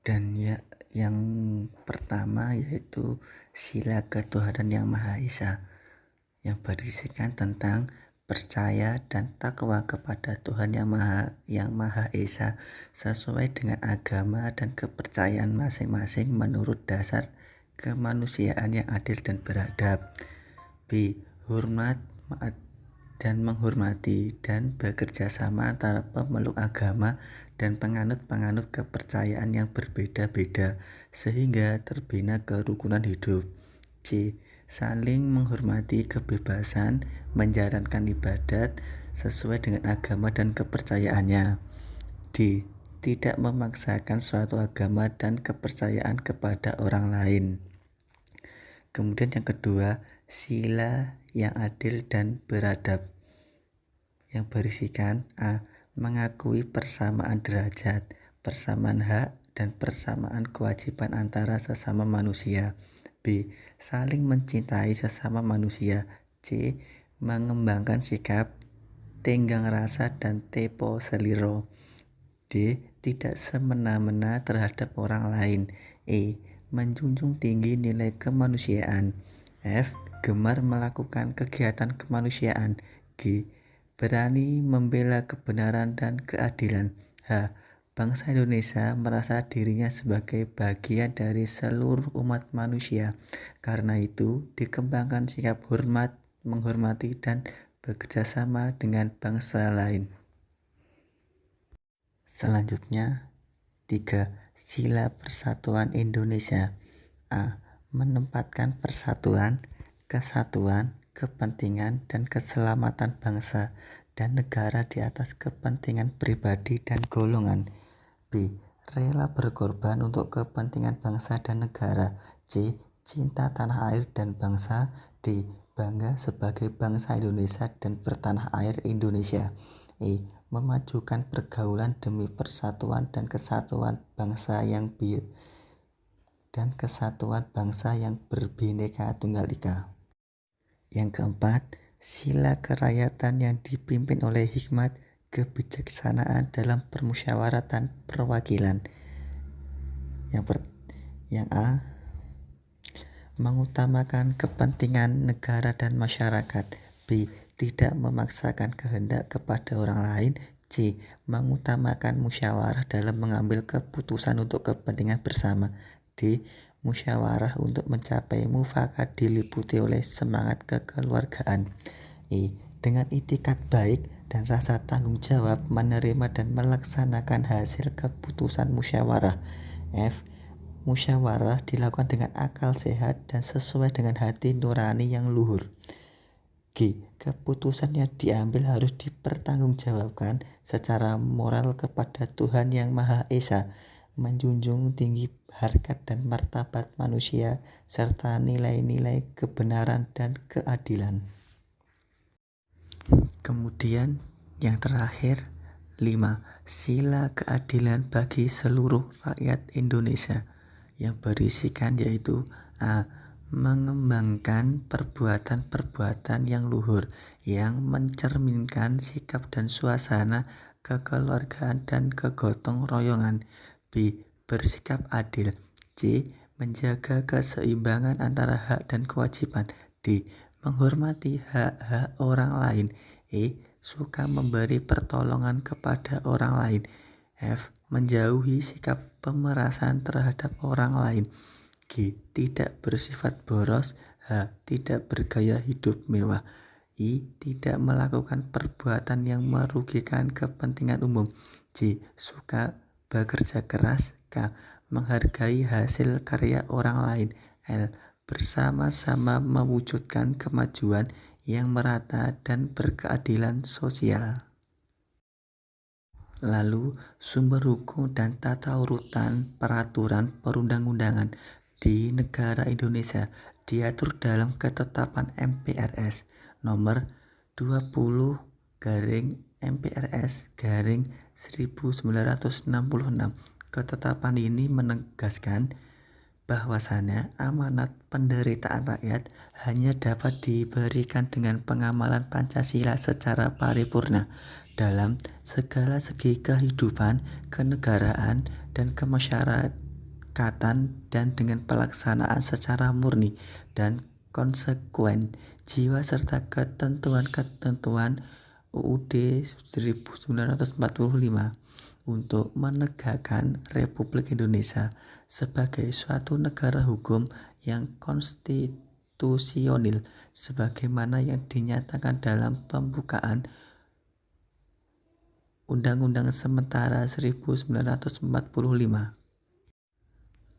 Dan yang pertama yaitu sila ketuhanan yang Maha Esa, yang berisikan tentang percaya dan takwa kepada Tuhan yang Maha Esa sesuai dengan agama dan kepercayaan masing-masing menurut dasar kemanusiaan yang adil dan beradab. B. Hormat dan menghormati dan bekerja sama antara pemeluk agama dan penganut-penganut kepercayaan yang berbeda-beda sehingga terbina kerukunan hidup. C. Saling menghormati kebebasan menjalankan ibadat sesuai dengan agama dan kepercayaannya. D. Tidak memaksakan suatu agama dan kepercayaan kepada orang lain. Kemudian yang kedua, sila yang adil dan beradab, yang berisikan A. Mengakui persamaan derajat, persamaan hak, dan persamaan kewajiban antara sesama manusia. B. Saling mencintai sesama manusia. C. Mengembangkan sikap tenggang rasa dan tepo seliro. D. Tidak semena-mena terhadap orang lain. E. Menjunjung tinggi nilai kemanusiaan. F. Gemar melakukan kegiatan kemanusiaan. G. Berani membela kebenaran dan keadilan. H. Bangsa Indonesia merasa dirinya sebagai bagian dari seluruh umat manusia. Karena itu, dikembangkan sikap hormat, menghormati, dan bekerja sama dengan bangsa lain. Selanjutnya, 3. Sila Persatuan Indonesia. A. Menempatkan persatuan, kesatuan, kepentingan, dan keselamatan bangsa dan negara di atas kepentingan pribadi dan golongan. B. Rela berkorban untuk kepentingan bangsa dan negara. C. Cinta tanah air dan bangsa. D. Bangga sebagai bangsa Indonesia dan bertanah air Indonesia. E. Memajukan pergaulan demi persatuan dan kesatuan bangsa yang berbineka tunggal ika. Yang keempat, sila kerakyatan yang dipimpin oleh hikmat kebijaksanaan dalam permusyawaratan perwakilan. Yang A. Mengutamakan kepentingan negara dan masyarakat. B. Tidak memaksakan kehendak kepada orang lain. C. Mengutamakan musyawarah dalam mengambil keputusan untuk kepentingan bersama. D. Musyawarah untuk mencapai mufakat diliputi oleh semangat kekeluargaan. E. Dengan itikat baik dan rasa tanggung jawab menerima dan melaksanakan hasil keputusan musyawarah. F. Musyawarah dilakukan dengan akal sehat dan sesuai dengan hati nurani yang luhur. G. Keputusan yang diambil harus dipertanggungjawabkan secara moral kepada Tuhan yang Maha Esa, menjunjung tinggi harkat dan martabat manusia, serta nilai-nilai kebenaran dan keadilan. Kemudian yang terakhir, 5. Sila keadilan bagi seluruh rakyat Indonesia, yang berisikan yaitu A. Mengembangkan perbuatan-perbuatan yang luhur yang mencerminkan sikap dan suasana kekeluargaan dan kegotong royongan. B. Bersikap adil. C. Menjaga keseimbangan antara hak dan kewajiban. D. Menghormati hak-hak orang lain. E. Suka memberi pertolongan kepada orang lain. F. Menjauhi sikap pemerasan terhadap orang lain. G. Tidak bersifat boros. H. Tidak bergaya hidup mewah. I. Tidak melakukan perbuatan yang merugikan kepentingan umum. J. Suka bekerja keras. K. Menghargai hasil karya orang lain. L. Bersama-sama mewujudkan kemajuan yang merata dan berkeadilan sosial. Lalu, sumber hukum dan tata urutan peraturan perundang-undangan di negara Indonesia diatur dalam Ketetapan MPRS nomor 20/MPRS/1966. Ketetapan ini menegaskan bahwasannya amanat penderitaan rakyat hanya dapat diberikan dengan pengamalan Pancasila secara paripurna dalam segala segi kehidupan, kenegaraan, dan kesepakatan dan dengan pelaksanaan secara murni dan konsekuen jiwa serta ketentuan-ketentuan UUD 1945 untuk menegakkan Republik Indonesia sebagai suatu negara hukum yang konstitusional sebagaimana yang dinyatakan dalam pembukaan Undang-Undang Sementara 1945.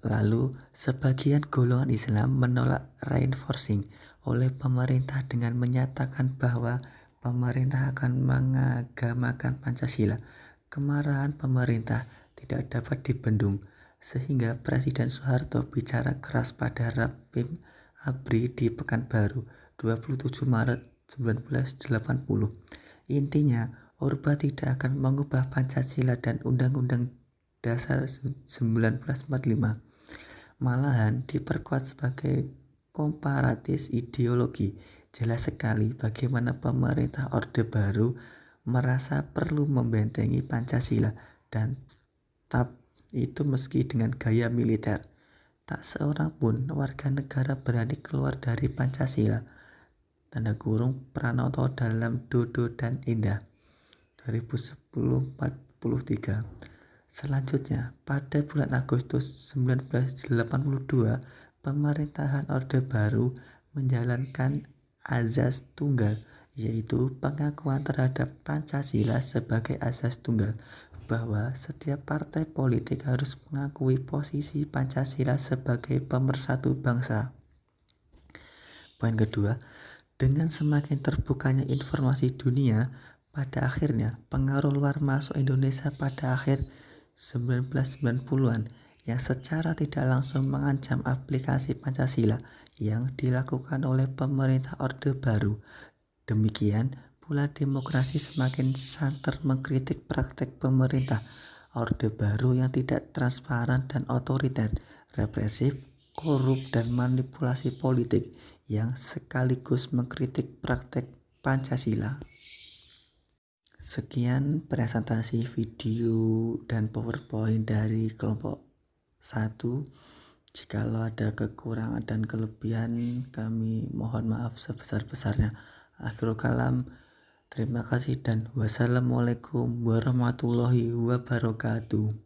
Lalu, sebagian golongan Islam menolak reinforcing oleh pemerintah dengan menyatakan bahwa pemerintah akan mengagamakan Pancasila. Kemarahan pemerintah tidak dapat dibendung, sehingga Presiden Soeharto bicara keras pada Rapim ABRI di Pekanbaru, 27 Maret 1980. Intinya, Orba tidak akan mengubah Pancasila dan Undang-Undang Dasar 1945. Malahan diperkuat sebagai komparatis ideologi. Jelas sekali bagaimana pemerintah Orde Baru merasa perlu membentengi Pancasila dan itu meski dengan gaya militer. Tak seorang pun warga negara berani keluar dari Pancasila. Tanda kurung Pranoto dalam Dodo dan Indah 2010-43. Selanjutnya, pada bulan Agustus 1982, pemerintahan Orde Baru menjalankan azas tunggal, yaitu pengakuan terhadap Pancasila sebagai azas tunggal, bahwa setiap partai politik harus mengakui posisi Pancasila sebagai pemersatu bangsa. Poin kedua, dengan semakin terbukanya informasi dunia, pada akhirnya pengaruh luar masuk Indonesia pada akhir 1990-an yang secara tidak langsung mengancam aplikasi Pancasila yang dilakukan oleh pemerintah Orde Baru. Demikian pula demokrasi semakin santer mengkritik praktek pemerintah Orde Baru yang tidak transparan dan otoriter, represif, korup dan manipulasi politik yang sekaligus mengkritik praktek Pancasila. Sekian presentasi video dan PowerPoint dari kelompok 1. Jikalau ada kekurangan dan kelebihan, kami mohon maaf sebesar-besarnya. Akhirul kalam, terima kasih dan wassalamualaikum warahmatullahi wabarakatuh.